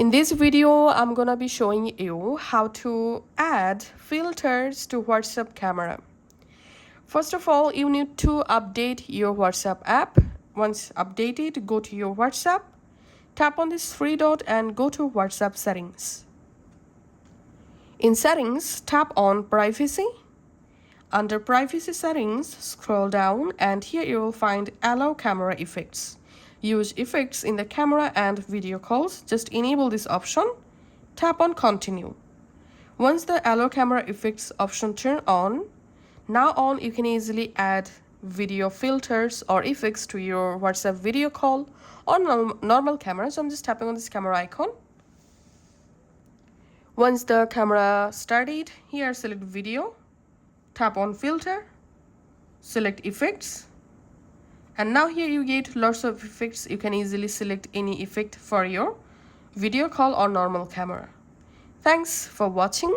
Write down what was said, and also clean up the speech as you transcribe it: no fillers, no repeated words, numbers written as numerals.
In this video, I'm gonna be showing you how to add filters to WhatsApp camera. First of all, you need to update your WhatsApp app. Once updated, go to your WhatsApp, tap on this three dot and go to WhatsApp settings. In settings, tap on privacy. Under privacy settings, scroll down and here you will find allow camera effects. Use effects in the camera and video calls. Just enable this option. Tap on continue. Once the allow camera effects option turn on, now you can easily add video filters or effects to your WhatsApp video call or normal camera. So I'm just tapping on this camera icon. Once the camera started, here select video, tap on filter, select effects. And now here you get lots of effects. You can easily select any effect for your video call or normal camera. Thanks for watching.